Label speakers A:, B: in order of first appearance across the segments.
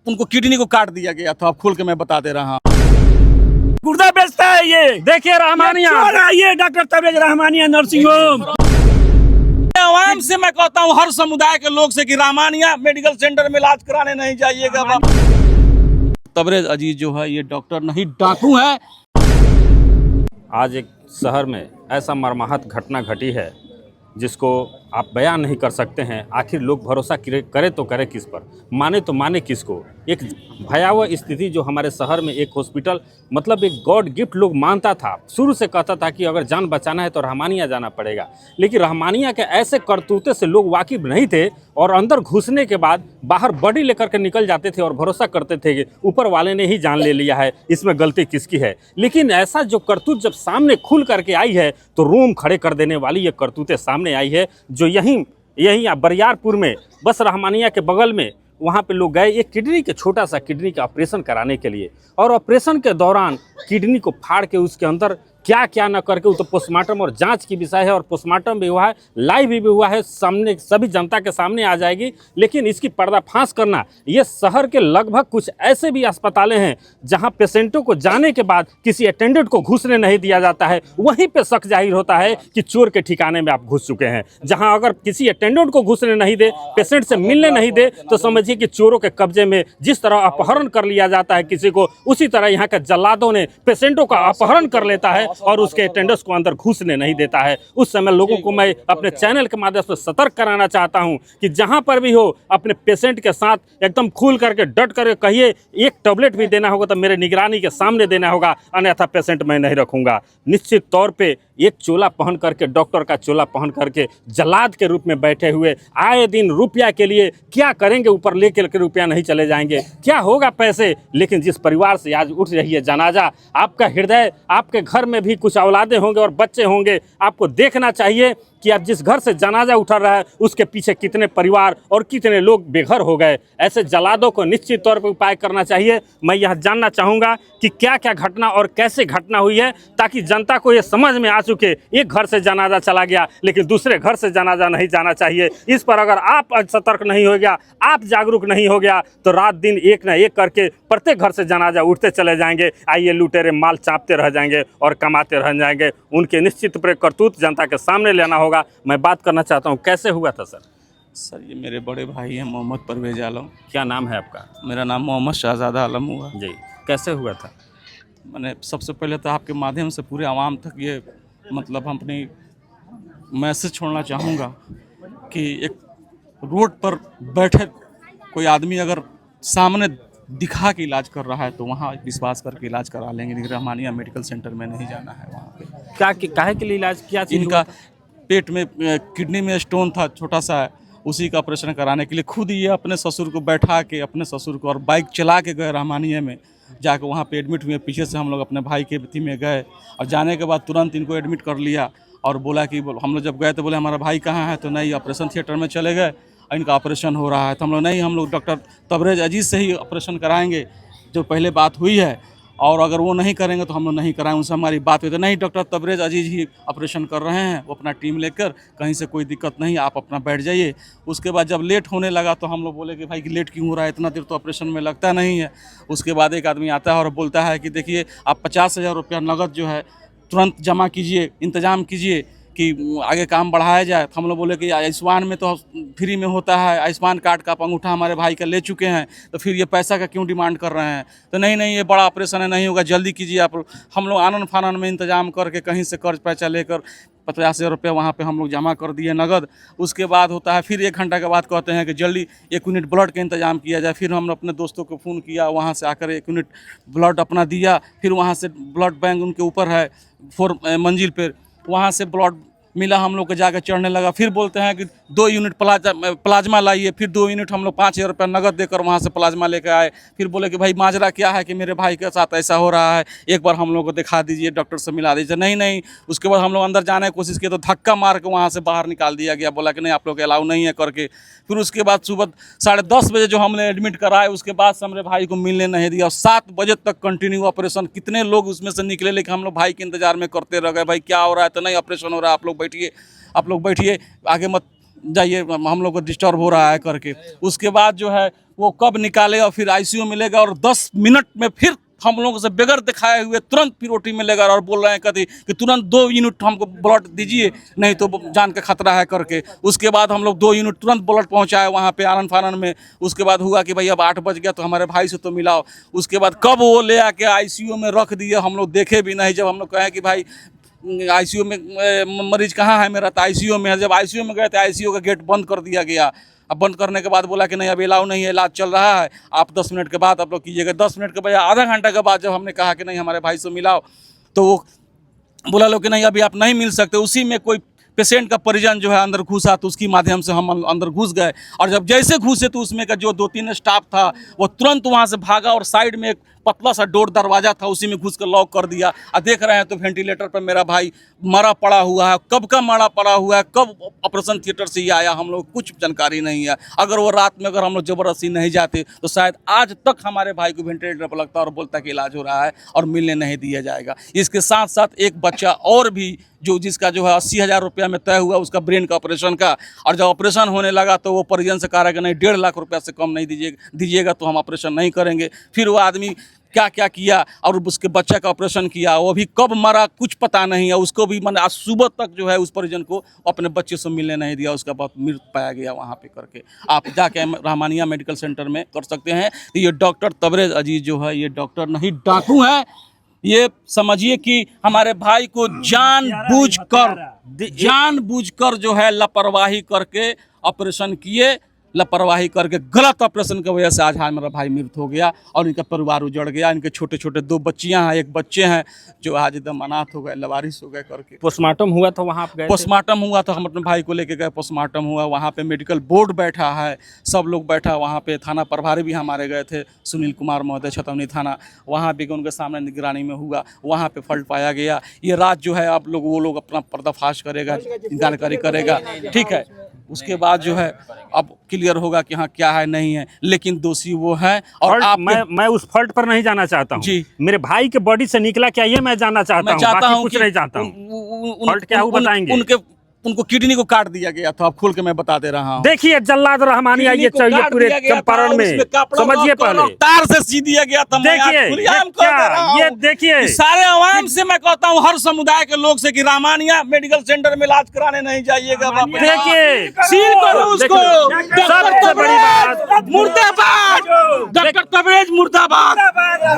A: उनको किडनी को काट दिया गया था। अब खोल के मैं बता दे रहा हूँ। गुर्दा बेचता है ये, देखिए रहमानिया, ये doctor Tabrez Rahmania nursing home. आवाम से मैं कहता हूँ, हर समुदाय के लोग से कि रहमानिया मेडिकल सेंटर में इलाज कराने नहीं जाइएगा। तबरेज अजीज जो है ये डॉक्टर नहीं डाकू है।
B: आज एक शहर में ऐसा मर्माहत घटना घटी है जिसको आप बयान नहीं कर सकते हैं। आखिर लोग भरोसा करे तो करे किस पर, माने तो माने किसको। एक भयावह स्थिति जो हमारे शहर में एक हॉस्पिटल मतलब एक गॉड गिफ्ट लोग मानता था, शुरू से कहता था कि अगर जान बचाना है तो रहमानिया जाना पड़ेगा। लेकिन रहमानिया के ऐसे करतूते से लोग वाकिफ नहीं थे और अंदर घुसने के बाद बाहर बॉडी लेकर के निकल जाते थे और भरोसा करते थे कि ऊपर वाले ने ही जान ले लिया है, इसमें गलती किसकी है। लेकिन ऐसा जो करतूत जब सामने खुल करके आई है तो रोम खड़े कर देने वाली ये करतूतें सामने आई है। जो यहीं बरियारपुर में बस रहमानिया के बगल में वहाँ पे लोग गए एक किडनी के छोटा सा किडनी का ऑपरेशन कराने के लिए, और ऑपरेशन के दौरान किडनी को फाड़ के उसके अंदर क्या क्या न करके, वो तो पोस्टमार्टम और जांच की विषय है, और पोस्टमार्टम भी हुआ है, लाइव भी हुआ है, सामने सभी जनता के सामने आ जाएगी। लेकिन इसकी पर्दाफाश करना, ये शहर के लगभग कुछ ऐसे भी अस्पतालें हैं जहां पेशेंटों को जाने के बाद किसी अटेंडेंट को घुसने नहीं दिया जाता है। वहीं पे शक जाहिर होता है कि चोर के ठिकाने में आप घुस चुके हैं। जहाँ अगर किसी अटेंडेंट को घुसने नहीं दे, पेशेंट से मिलने नहीं दे, तो समझिए कि चोरों के कब्जे में जिस तरह अपहरण कर लिया जाता है किसी को, उसी तरह यहाँ के जल्लादों ने पेशेंटों का अपहरण कर लेता है और उसके अटेंडेंट्स को अंदर घुसने नहीं देता है। उस समय लोगों को मैं अपने चैनल के माध्यम से सतर्क कराना चाहता हूं कि जहां पर भी हो अपने पेशेंट के साथ एकदम खुल करके डट करके कहिए, एक टैबलेट भी देना होगा तो मेरे निगरानी के सामने देना होगा, अन्यथा पेशेंट मैं नहीं रखूंगा। निश्चित तौर पे एक चोला पहन करके, डॉक्टर का चोला पहन करके जल्लाद के रूप में बैठे हुए आए दिन रुपया के लिए क्या करेंगे, ऊपर लेकर के रुपया नहीं चले जाएंगे, क्या होगा पैसे। लेकिन जिस परिवार से आज उठ रही है जनाजा, आपका हृदय, आपके घर में भी कुछ औलादे होंगे और बच्चे होंगे, आपको देखना चाहिए कि आज जिस घर से जनाजा उठा रहा है उसके पीछे कितने परिवार और कितने लोग बेघर हो गए। ऐसे जल्लादों को निश्चित तौर पर उपाय करना चाहिए। मैं यह जानना चाहूँगा कि क्या क्या घटना और कैसे घटना हुई है, ताकि जनता को ये समझ में आ चुके एक घर से जनाजा चला गया लेकिन दूसरे घर से जनाजा नहीं जाना चाहिए। इस पर अगर आप सतर्क नहीं हो गया, आप जागरूक नहीं हो गया, तो रात दिन एक न एक करके प्रत्येक घर से जनाजा उठते चले जाएंगे। आइए लुटेरे माल चापते रह जाएंगे और कमाते रह जाएंगे। उनके निश्चित पर करतूत जनता के सामने लेना होगा। मैं बात करना चाहता हूँ, कैसे हुआ था सर?
A: सर ये मेरे बड़े भाई हैं मोहम्मद परवेज आलम।
B: क्या नाम है आपका?
A: मेरा नाम मोहम्मद शहजादा आलम हुआ
B: जी। कैसे हुआ था?
A: मैंने सबसे पहले तो आपके माध्यम से पूरे आवाम तक ये मतलब हम अपनी मैसेज छोड़ना चाहूँगा कि एक रोड पर बैठे कोई आदमी अगर सामने दिखा के इलाज कर रहा है तो वहाँ विश्वास करके इलाज करा लेंगे। लेकिन रहमानिया मेडिकल सेंटर में नहीं जाना है। वहाँ पे
B: काहे के लिए इलाज किया?
A: इनका पेट में किडनी में स्टोन था छोटा सा, उसी का ऑपरेशन कराने के लिए खुद ये अपने ससुर को बैठा के, अपने ससुर को, और बाइक चला के गए रहमानिया में, जाकर वहाँ पे एडमिट हुए। पीछे से हम लोग अपने भाई के अथी में गए और जाने के बाद तुरंत इनको एडमिट कर लिया और बोला कि हम लोग जब गए तो बोले हमारा भाई कहाँ है, तो नहीं ऑपरेशन थिएटर में चले गए, इनका ऑपरेशन हो रहा है। तो हम लोग नहीं, हम लोग डॉक्टर तबरेज अजीज से ही ऑपरेशन कराएंगे, जो पहले बात हुई है, और अगर वो नहीं करेंगे तो हम लोग नहीं कराएंगे। उनसे हमारी बात हुई तो नहीं, डॉक्टर तबरेज अजीज ही ऑपरेशन कर रहे हैं, वो अपना टीम लेकर, कहीं से कोई दिक्कत नहीं, आप अपना बैठ जाइए। उसके बाद जब लेट होने लगा तो हम लोग बोले कि भाई कि लेट क्यों हो रहा है, इतना देर तो ऑपरेशन में लगता नहीं है। उसके बाद एक आदमी आता है और बोलता है कि देखिए आप 50,000 रुपया नगद जो है तुरंत जमा कीजिए, इंतज़ाम कीजिए कि आगे काम बढ़ाया जाए। तो हम लोग बोले कि आयुष्मान में तो फ्री में होता है, आयुष्मान कार्ड का आप अंगूठा हमारे भाई का ले चुके हैं, तो फिर ये पैसा का क्यों डिमांड कर रहे हैं। तो नहीं ये बड़ा ऑपरेशन है, नहीं होगा, जल्दी कीजिए आप। हम लोग आनन फानन में इंतजाम करके कहीं से कर्ज पैसा लेकर 50,000 रुपया वहाँ पे हम लोग जमा कर दिए नगद। उसके बाद होता है फिर 1 घंटा के बाद कहते हैं कि जल्दी 1 यूनिट ब्लड का इंतजाम किया जाए। फिर हमने अपने दोस्तों को फ़ोन किया, वहाँ से आकर 1 यूनिट ब्लड अपना दिया। फिर वहाँ से ब्लड बैंक उनके ऊपर है 4 मंजिल पर, वहाँ से ब्लड मिला, हम लोग को जाकर चढ़ने लगा। फिर बोलते हैं कि 2 यूनिट प्लाज्मा लाइए। फिर 2 यूनिट हम लोग 5,000 रुपया नगद देकर वहाँ से प्लाज्मा लेकर आए। फिर बोले कि भाई माजरा क्या है कि मेरे भाई के साथ ऐसा हो रहा है, एक बार हम लोग को दिखा दीजिए, डॉक्टर से मिला दीजिए। नहीं। उसके बाद हम लोग अंदर जाने की कोशिश किए तो धक्का मार के वहाँ से बाहर निकाल दिया गया, बोला कि नहीं आप लोग अलाउ नहीं है करके। फिर उसके बाद सुबह 10:30 बजे जो हमने एडमिट कराए, उसके बाद से हमारे भाई को मिलने नहीं दिया। 7 बजे तक कंटिन्यू ऑपरेशन। कितने लोग उसमें से निकले, लेकिन हम लोग भाई के इंतजार में करते रह गए, भाई क्या हो रहा है, तो नहीं ऑपरेशन हो रहा है, आप लोग बैठिए, आगे मत जाइए हम लोग को डिस्टर्ब हो रहा है करके। उसके बाद जो है वो कब निकालेगा, फिर आईसीयू में लेगा और 10 मिनट में फिर हम लोगों से बगैर दिखाए हुए तुरंत फिर ओटी में लेगा और बोल रहे हैं कहते कि तुरंत 2 यूनिट हमको ब्लड दीजिए नहीं तो जान का खतरा है करके। उसके बाद हम लोग 2 यूनिट तुरंत ब्लड पहुंचाए वहाँ पे आनन फानन में। उसके बाद हुआ कि भाई अब 8 बज गया तो हमारे भाई से तो मिलाओ। उसके बाद कब वो ले आके आईसीयू में रख दिए हम लोग देखे भी नहीं। जब हम लोग कहें कि भाई आईसीयू में मरीज कहाँ है मेरा, तो आईसीयू में है। जब आईसीयू में गए तो आईसीयू का गेट बंद कर दिया गया। अब बंद करने के बाद बोला कि नहीं अब इलाज नहीं है, इलाज चल रहा है, आप 10 मिनट के बाद आप लोग कीजिएगा। 10 मिनट के बजाय आधा घंटा के बाद जब हमने कहा कि नहीं हमारे भाई से मिलाओ तो वो बोला लोग कि नहीं अभी आप नहीं मिल सकते। उसी में कोई पेशेंट का परिजन जो है अंदर घुसा तो उसकी माध्यम से हम अंदर घुस गए। और जब जैसे घुसे तो उसमें का जो 2-3 स्टाफ था वो तुरंत वहाँ से भागा और साइड में एक पतला सा डोर दरवाजा था उसी में घुस कर लॉक कर दिया। और देख रहे हैं तो वेंटिलेटर पर मेरा भाई मरा पड़ा हुआ है। कब का मरा पड़ा हुआ है, कब ऑपरेशन थिएटर से ये आया, हम लोग कुछ जानकारी नहीं है। अगर वो रात में अगर हम लोग ज़बरदस्ती नहीं जाते तो शायद आज तक हमारे भाई को वेंटिलेटर पर लगता और बोलता कि इलाज हो रहा है और मिलने नहीं दिया जाएगा। इसके साथ साथ एक बच्चा और भी जो जिसका जो है 80,000 रुपया में तय हुआ उसका ब्रेन का ऑपरेशन का, और जब ऑपरेशन होने लगा तो वो परिजन से कहा कि नहीं 1.5 लाख रुपया से कम नहीं दीजिएगा तो हम ऑपरेशन नहीं करेंगे। फिर वो आदमी क्या क्या किया और उसके बच्चे का ऑपरेशन किया। वो भी कब मरा कुछ पता नहीं है। उसको भी मैंने आज सुबह तक जो है उस परिजन को अपने बच्चे से मिलने नहीं दिया। उसका बहुत मृत पाया गया वहाँ पे करके। आप जाके रहमानिया मेडिकल सेंटर में कर सकते हैं। ये डॉक्टर तबरेज अजीज जो है ये डॉक्टर नहीं डाकू है। ये समझिए कि हमारे भाई को जानबूझकर जो है लापरवाही करके ऑपरेशन किए। लापरवाही करके गलत ऑपरेशन की वजह से आज हमारा भाई मृत हो गया और इनका परिवार उजड़ गया। इनके छोटे छोटे 2 बच्चियां हैं, एक बच्चे हैं जो आज एकदम अनाथ हो गए, लवारिस हो गए करके।
B: पोस्टमार्टम हुआ था वहाँ आप गए?
A: पोस्टमार्टम हुआ था, हम अपने भाई को लेके गए, पोस्टमार्टम हुआ। वहाँ पे मेडिकल बोर्ड बैठा है, सब लोग बैठा। वहाँ पे थाना प्रभारी भी हमारे गए थे, सुनील कुमार महोदय, छतौनी थाना। वहाँ भी उनके सामने निगरानी में हुआ, वहाँ पे फॉल्ट पाया गया। ये रात जो है आप लोग वो लोग अपना पर्दाफाश करेगा, जानकारी करेगा, ठीक है। उसके बाद जो है अब क्लियर होगा कि हाँ क्या है नहीं है, लेकिन दोषी वो है। और आप
B: मैं उस फॉल्ट पर नहीं जाना चाहता हूँ जी। मेरे भाई के बॉडी से निकला क्या ये मैं जानना चाहता हूँ, कुछ नहीं चाहता हूँ। फॉल्ट क्या हुआ बताएंगे?
A: उनको किडनी को काट दिया गया था। अब खोल के मैं बता दे रहा हूँ।
B: देखिए जल्लाद रहमानिया ये चाहिए पूरे चंपारण में, समझिए पहले
A: तार से सी दिया गया था।
B: देखिए ये देखिए
A: सारे आवाम से मैं कहता हूँ, हर समुदाय के लोग से कि रहमानिया मेडिकल सेंटर में इलाज कराने नहीं जाइएगा।
B: देखिए
A: सील करो उसको।
B: सबसे बड़ी बात
A: मुर्दाबाद, डॉक्टर तबरेज मुर्दाबाद।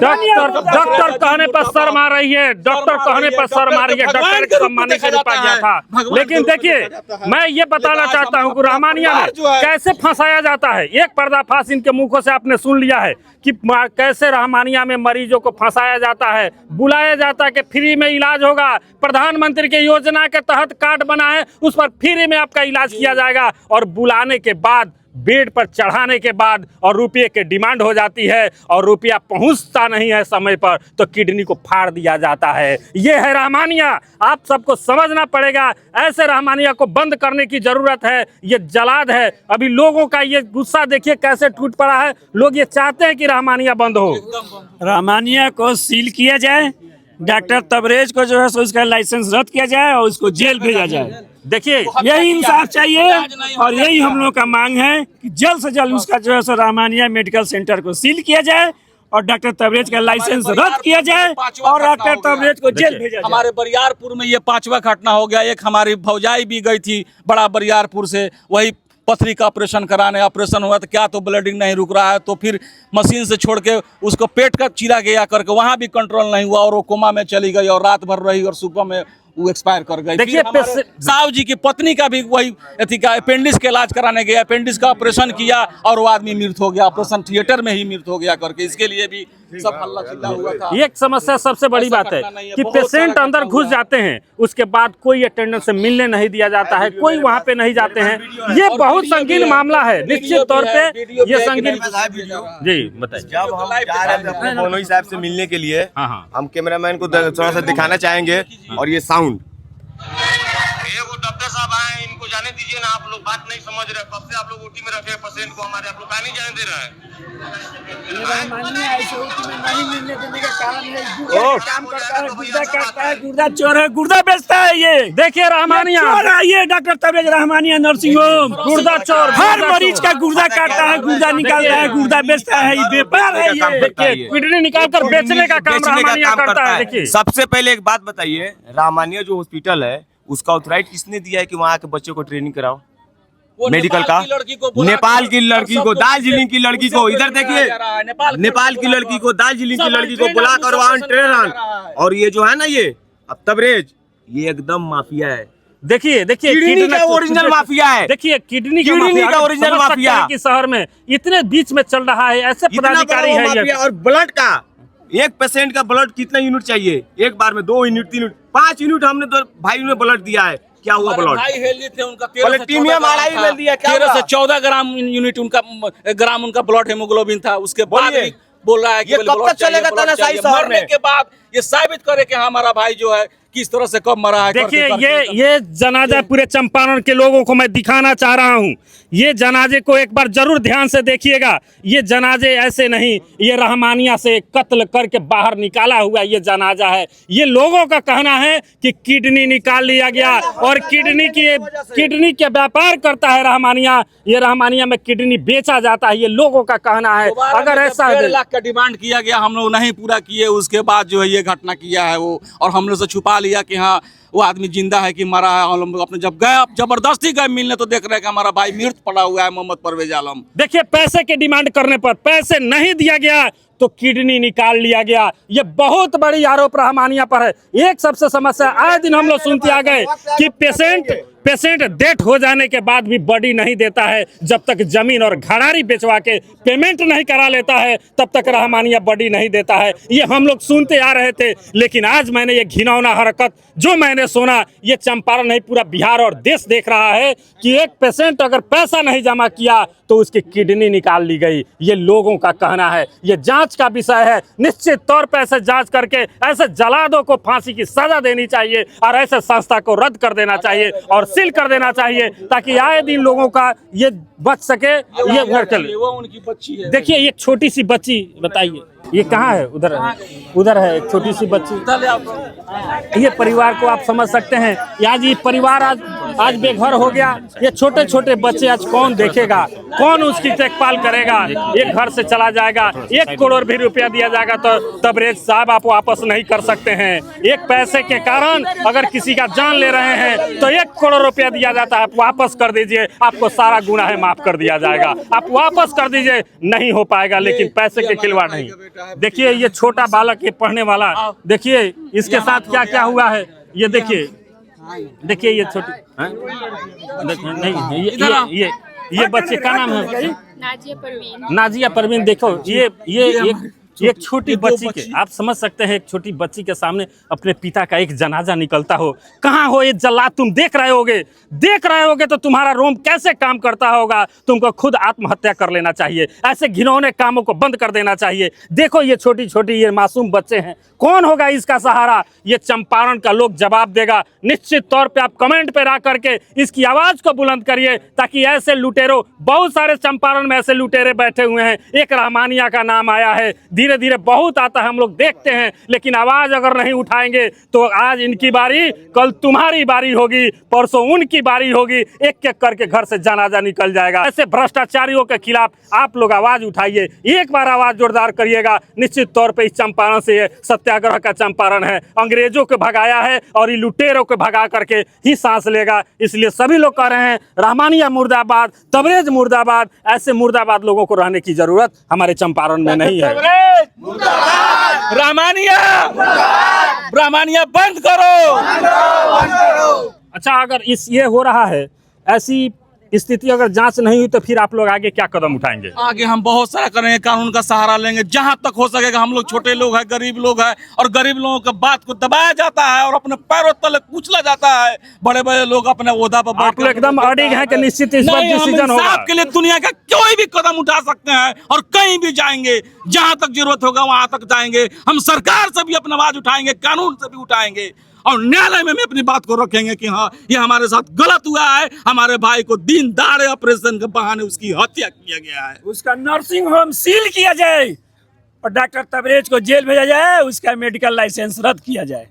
B: डॉक्टर कहने पर शर्म आ रही है, डॉक्टर कहने पर शर्म आ रही है। डॉक्टर को सम्मानित कर दिया गया था। लेकिन देखिए मैं ये बताना चाहता हूँ कि रहमानिया में कैसे फंसाया जाता है। एक पर्दाफाश इनके मुखों से आपने सुन लिया है कि कैसे रहमानिया में मरीजों को फंसाया जाता है। बुलाया जाता है कि फ्री में इलाज होगा, प्रधानमंत्री की योजना के तहत कार्ड बना है उस पर फ्री में आपका इलाज किया जाएगा। और बुलाने के बाद बेड पर चढ़ाने के बाद और रुपये की डिमांड हो जाती है और रुपया पहुंचता नहीं है समय पर तो किडनी को फाड़ दिया जाता है। ये है रहमानिया। आप सबको समझना पड़ेगा, ऐसे रहमानिया को बंद करने की जरूरत है। ये जलाद है। अभी लोगों का ये गुस्सा देखिए कैसे टूट पड़ा है। लोग ये चाहते हैं कि रहमानिया बंद हो।
C: रहमानिया को सील किया जाए, डॉक्टर तबरेज को जो है सो उसका लाइसेंस रद्द किया जाए और उसको जेल भेजा जाए।
B: देखिए
C: यही इंसाफ चाहिए और यही हम लोग का मांग है कि जल्द से जल्द उसका जो है सो रहमानिया मेडिकल सेंटर को सील किया जाए और डॉक्टर तबरेज का लाइसेंस रद्द किया जाए और डॉक्टर तबरेज को जेल भेजा जाए।
A: हमारे बरियारपुर में ये 5वां घटना हो गया। एक हमारी भौजाई भी गई थी बड़ा बरियारपुर से, वही पथरी का ऑपरेशन कराने। ऑपरेशन हुआ तो क्या तो ब्लीडिंग नहीं रुक रहा है, तो फिर मशीन से छोड़ के उसको पेट का चीरा गया करके वहाँ भी कंट्रोल नहीं हुआ और वो कोमा में चली गई और रात भर रही और सुबह में वो एक्सपायर कर गई।
B: देखिए
A: साहब जी की पत्नी का भी वही अथी का अपेंडिक्स का इलाज कराने गया, अपेंडिक्स का ऑपरेशन किया और वो आदमी मृत हो गया, ऑपरेशन थिएटर में ही मृत हो गया करके। इसके लिए भी सब हल्ला चिल्ला हुआ था।
B: एक समस्या सबसे बड़ी बात है कि पेशेंट अंदर घुस जाते हैं, उसके बाद कोई अटेंडेंस से मिलने नहीं दिया जाता है, कोई वहाँ पे नहीं जाते हैं। ये बहुत संगीन मामला है, निश्चित तौर पे ये संगीन। जी बताइए।
D: जब हम जा रहे थे अपने मोनोई साहब से मिलने के लिए, हम कैमरामैन को थोड़ा सा दिखाना चाहेंगे। और ये साउंड,
E: वो डॉक्टर साहब आए, इनको
D: जाने दीजिए ना, आप लोग बात नहीं समझ रहे। कब से आप लोग ओटी में रखे पेशेंट को हमारे, आप लोग कहाँ नहीं जाने दे रहे हैं।
C: नहीं मिलने देने का कारण है, काम करता है, गुर्दा काटता है, गुर्दा चोर है, गुर्दा बेचता है। ये
B: देखिए रहमानिया,
C: ये doctor Tabrez Rahmania nursing home
B: गुर्दा चोर,
C: हर मरीज का गुर्दा काटता है, गुर्दा निकालता है, गुर्दा बेचता है, ये व्यापार है। ये
B: देखिए किडनी निकाल कर बेचने का काम रहमानिया करता है। देखिए
D: सबसे पहले एक बात बताइए, रहमानिया जो हॉस्पिटल है उसका ऑथराइज किसने दिया है कि वहाँ के बच्चों को ट्रेनिंग कराओ मेडिकल का? नेपाल की लड़की को, दार्जिलिंग की लड़की को, इधर देखिए नेपाल की लड़की को, दार्जिलिंग की लड़की को बुला कर वहाँ ट्रेन। और ये जो है ना, ये अब तबरेज, ये एकदम माफिया है।
B: देखिए
D: किडनी का ओरिजिनल माफिया है।
B: देखिए किडनी का ओरिजिनल माफिया की शहर में इतने बीच में चल रहा है, ऐसे पदाधिकारी है ये।
D: और ब्लड का, एक पेशेंट का ब्लड कितना यूनिट चाहिए? एक बार में 2 यूनिट, 3 यूनिट, 5 यूनिट हमने तो भाई ने ब्लड दिया है। क्या हुआ ब्लड?
A: भाई हेल्दी थे, उनका
D: 13 से
A: 14 ग्राम यूनिट उनका ग्राम उनका ब्लड हेमोग्लोबिन था। उसके बाद भी बोल रहा है कि
D: ये कब तक चलेगा तना सही शहर
A: मरने
D: में?
A: के बाद ये साबित करे कि हमारा भाई जो है किस तरह से कब मरा है।
B: देखिए ये जनाजा पूरे चंपारण के लोगों को मैं दिखाना चाह रहा हूँ। ये जनाजे को एक बार जरूर ध्यान से देखिएगा। ये जनाजे ऐसे नहीं, ये रहमानिया से कत्ल करके बाहर निकाला हुआ ये जनाजा है। ये लोगों का कहना है कि किडनी निकाल लिया गया और किडनी के व्यापार करता है रहमानिया। ये रहमानिया में किडनी बेचा जाता है, ये लोगों का कहना है। अगर ऐसा
A: 1.5 लाख का डिमांड किया गया, हम लोग नहीं पूरा किए, उसके बाद जो है ये घटना किया है वो, और हम लोग से छुपा लिया कि हाँ वो आदमी जिंदा है कि मरा है। हम लोग अपने जब गए, जबरदस्ती गए मिलने, तो देख रहे हैं कि हमारा भाई मृत पड़ा हुआ है, मोहम्मद परवेज आलम।
B: देखिए पैसे के डिमांड करने पर पैसे नहीं दिया गया तो किडनी निकाल लिया गया। ये बहुत बड़ी आरोप रहमानिया पर है। एक सबसे समस्या आए दिन हम लोग सुनते आ गए कि पेशेंट डेथ हो जाने के बाद भी बॉडी नहीं देता है। जब तक जमीन और घरारी बेचवा के पेमेंट नहीं करा लेता है तब तक रहमानिया बॉडी नहीं देता है। ये हम लोग सुनते आ रहे थे, लेकिन आज मैंने ये घिनौना हरकत जो मैंने सुना, ये चंपारण नहीं पूरा बिहार और देश देख रहा है कि एक पेशेंट अगर पैसा नहीं जमा किया तो उसकी किडनी निकाल ली गई। ये लोगों का कहना है, ये जांच का विषय है। निश्चित तौर पर ऐसे जांच करके ऐसे जलादों को फांसी की सजा देनी चाहिए और ऐसे संस्था को रद्द कर देना चाहिए और सील कर देना चाहिए, ताकि आए दिन लोगों का ये बच सके। ये घर चले,
A: वो उनकी बच्ची है।
B: देखिए ये छोटी सी बच्ची, बताइए ये कहाँ है? उधर है एक छोटी सी बच्ची। ये परिवार को आप समझ सकते हैं। आज ये परिवार आज बेघर हो गया। ये छोटे छोटे बच्चे आज कौन देखेगा, कौन उसकी देखभाल करेगा? एक घर से चला जाएगा, 1 करोड़ भी रुपया दिया जाएगा तो तबरेज साहब आप वापस नहीं कर सकते हैं। एक पैसे के कारण अगर किसी का जान ले रहे हैं तो 1 करोड़ रुपया दिया जाता है, आप वापस कर दीजिए, आपको सारा गुनाह माफ कर दिया जाएगा। आप वापस कर दीजिए, नहीं हो पाएगा, लेकिन पैसे के खिलवाड़ नहीं। देखिए ये छोटा बालक, ये पढ़ने वाला, देखिए इसके साथ क्या क्या हुआ है। ये देखिए ये छोटी नहीं, ये बच्चे का नाम है नाजिया परवीन। देखो ये एक छोटी बच्ची के, आप समझ सकते हैं, एक छोटी बच्ची के सामने अपने पिता का एक जनाजा निकलता हो। कहाँ हो ये जल्लाद? तुम देख रहे होगे तो तुम्हारा रोम कैसे काम करता होगा। तुमको खुद आत्महत्या कर लेना चाहिए। ऐसे घिनौने कामों को बंद कर देना चाहिए। देखो ये छोटी छोटी ये मासूम बच्चे हैं, कौन होगा इसका सहारा? ये चंपारण का लोग जवाब देगा। निश्चित तौर पे आप कमेंट पे ला करके इसकी आवाज को बुलंद करिए, ताकि ऐसे लुटेरों, बहुत सारे चंपारण में ऐसे लुटेरे बैठे हुए हैं। एक रहमानिया का नाम आया है, धीरे धीरे बहुत आता है, हम लोग देखते हैं, लेकिन आवाज अगर नहीं उठाएंगे तो आज इनकी बारी, कल तुम्हारी बारी होगी, परसों उनकी बारी होगी। एक एक करके घर से जनाजा निकल जाएगा। ऐसे भ्रष्टाचारियों के खिलाफ आप लोग आवाज उठाइए, एक बार आवाज जोरदार करिएगा। निश्चित तौर पे इस चंपारण से ये सत्याग्रह का चंपारण है। अंग्रेजों को भगाया है और ये लुटेरों को भगा करके ही सांस लेगा। इसलिए सभी लोग कह रहे हैं रहमानिया मुर्दाबाद, तबरेज मुर्दाबाद। ऐसे मुर्दाबाद लोगों को रहने की जरूरत हमारे चंपारण में नहीं है।
A: रहमानिया बंद करो।
B: अच्छा, अगर ये हो रहा है, ऐसी स्थिति अगर जांच नहीं हुई तो फिर आप लोग आगे क्या कदम उठाएंगे?
A: आगे हम बहुत सारा करेंगे, कानून का सहारा लेंगे जहां तक हो सकेगा। हम लोग छोटे लोग हैं, गरीब लोग हैं, और गरीब लोगों के बात को दबाया जाता है और अपने पैरों तले कुचला जाता है। बड़े बड़े लोग अपने ओहदा पर
B: आप लोग एकदम अड़िग हैं कि निश्चित इस पर डिसीजन होगा।
A: आपके लिए दुनिया का कोई भी कदम उठा सकते हैं और कहीं भी जाएंगे, जहां तक जरूरत होगा वहां तक जाएंगे। हम सरकार से भी अपनी आवाज उठाएंगे, कानून से भी उठाएंगे। और न्यायालय में अपनी बात को रखेंगे कि हाँ ये हमारे साथ गलत हुआ है, हमारे भाई को दिन दहाड़े ऑपरेशन के बहाने उसकी हत्या किया गया है।
C: उसका नर्सिंग होम सील किया जाए और डॉक्टर तबरेज को जेल भेजा जाए, उसका मेडिकल लाइसेंस रद्द किया जाए।